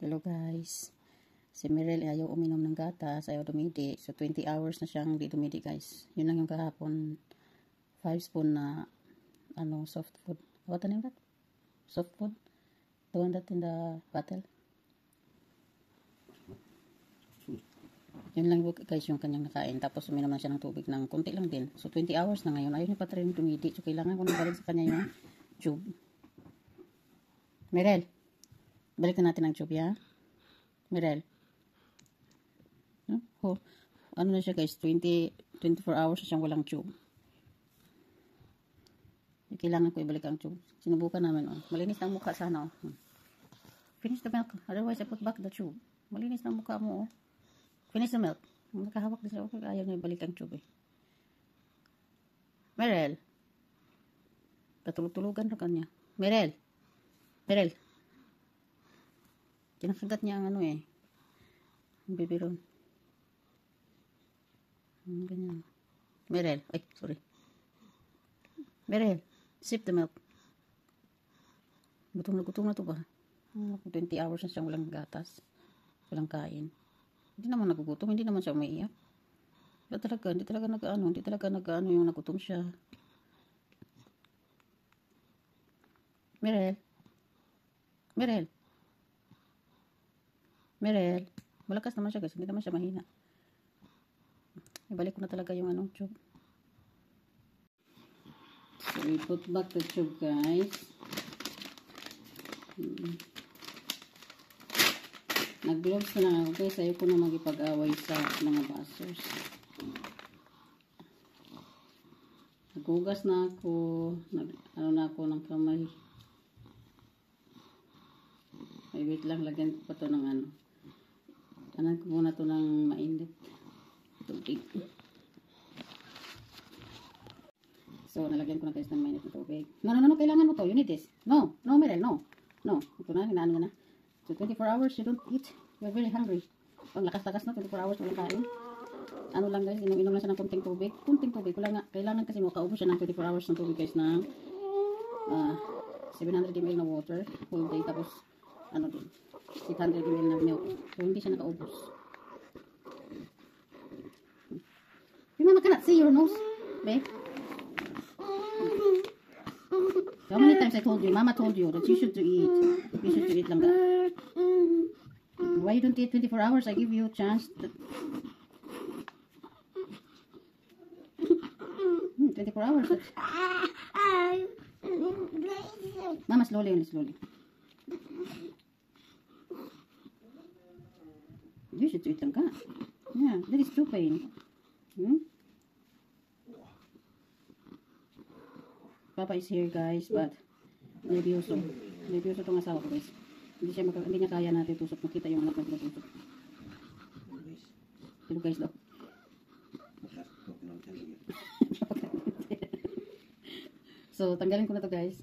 Hello guys. Si Mirel ayaw uminom ng gatas, ayaw dumidi. So 20 hours na siyang di dumidi guys. Yun lang yung kahapon. 5 spoon na soft food. What the name that? Soft food? The one that in the bottle? Yun lang guys yung kanyang nakain. Tapos uminom na siya ng tubig ng konti lang din. So 20 hours na ngayon. Ayaw niya pa rin dumidi. So kailangan ko nang balik sa kanya yung tube. Mirel, balikan natin ang tube ya. Mirel. Oh, ano na siya guys, 24 hours na siyang walang tube. Kailangan ko ibalik ang tube. Sinubukan namin, oh. Malinis na ang mukha sana, oh. Finish the milk, otherwise I put back the tube. Malinis na ang mukha mo, oh. Finish the milk. Nakahawak din siya, okay, ayaw na ibalik ang tube, eh. Mirel. Katulog-tulugan na kanya. Mirel. Mirel. Kinakagat niya ang ang bibiron. Ganyan. Mirel. Ay, sorry. Mirel. Sip the milk. Gutom na to ba? 20 hours na siyang walang gatas. Walang kain. Hindi naman nagugutom. Hindi naman siya umiiyak. Hindi talaga nag-ano yung nagutom siya. Mirel. Mirel. Mirel. Malakas naman siya guys. Hindi naman siya mahina. Ibalik ko na talaga yung tube. So, we put back the tube guys. Nag-gloves na lang ako guys. Ayaw ko na magipag-away sa mga basers. Naghugas na ako. Na ako ng kamay. Ay, wait lang. Lagyan ko pa to ng Tanan ko muna to ng mainit. Tubig. So, nalagyan ko na guys ng mainit na tubig. No. Kailangan mo to. You need this. No, Mirel. No. Ito na. Hinaan mo na. So, 24 hours you don't eat. You're very hungry. Pag lakas-lakas na, 24 hours walang kain. Ano lang guys, inom lang siya ng kunting tubig. Kailangan kasi makaubos siya ng 24 hours ng tubig guys na 700 ml na water. Whole day. Tapos, din. 800 ml na milk. So, hindi siya nakaubos. Mama cannot see your nose, babe. How many times I told you? Mama told you that you should eat. You should eat lang that. Why you don't eat 24 hours? I give you a chance. 24 hours. Mama, slowly. You should eat lang ka. Yeah, that is too pain. Papa is here guys, but nervyoso tong asawa ko guys. Hindi niya kaya natin tusok. Makita yung anak natin tusok. Pero guys daw. So tanggalin ko na to guys.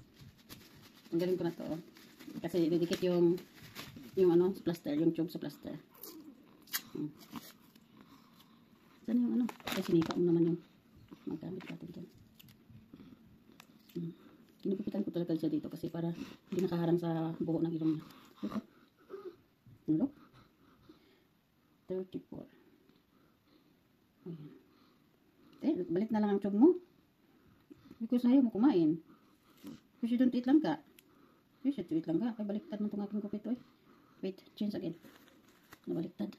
Kasi didikit yung plaster, yung tube sa plaster. Saan yung Kasi sinipa mo naman yung magamit natin dyan. Kinukupitan ko talaga siya dito kasi para hindi nakaharang sa buho ng ilong niya. Look. 34. Ayan. Balik na lang ang tube mo. Because ayaw mo kumain. Because you don't eat lang ka. You should eat lang ka. Kaya baliktad mo itong aking kupit. Wait, change again. Nabaliktad.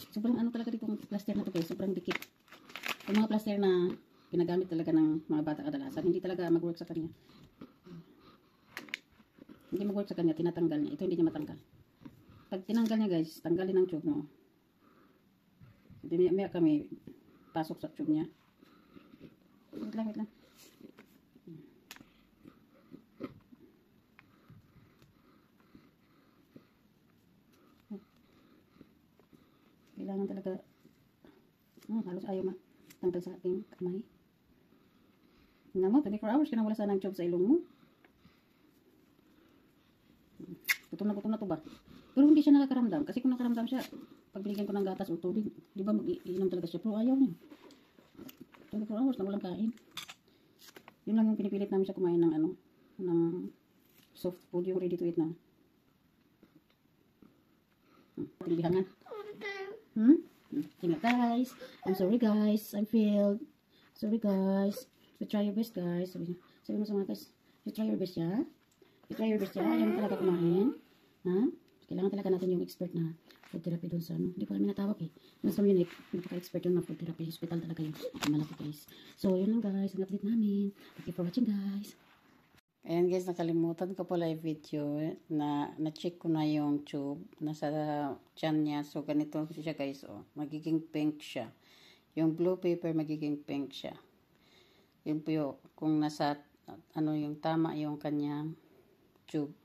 Sobrang talaga dito ang plaster na to guys. Sobrang dikit. Yung mga plaster na ginagamit talaga ng mga bata kadalasan, hindi talaga mag-work sa kanya. Hindi mag-work sa kanya, tinatanggal niya. Ito hindi niya matanggal. Pag tinanggal niya guys, tanggalin ang tube mo. Hindi may kami pasok sa tube niya. Wait lang. Kailangan talaga halos ayaw matanggal sa ating kamay. Tingnan mo, 24 hours ka na wala sana ng tube sa ilong mo. Gutom na to ba? Pero hindi siya nakakaramdam. Kasi kung nakaramdam siya, pag binigyan ko ng gatas o tubig, di ba mag-iinom talaga siya. Pero ayaw niya. 24 hours na walang kain. Yun lang yung pinipilit namin siya kumain ng ng soft food, yung ready to eat na. Tingbihangan. Tingnan guys. I'm sorry guys. I'm failed. Sorry guys. You try your best guys. Sabi mo sa mga guys. You try your best ya. You try your best ya. Ayaw mo talaga kumain. Ha? Kailangan talaga natin yung expert na food therapy doon sa ano. Hindi ko alam yung natawag eh. Yung sa Munich, pinaka-expert yung na food therapy. Hospital talaga yun. Malaki guys. So, yun lang guys. Ang update namin. Thank you for watching guys. Ayan guys, nakalimutan ko pala yung video na na-check ko na yung tube nasa tiyan niya. So, ganito siya guys. Oh. Magiging pink siya. Yung blue paper, magiging pink siya. Yun po yung, kung nasa, ano yung tama yung kanyang tube.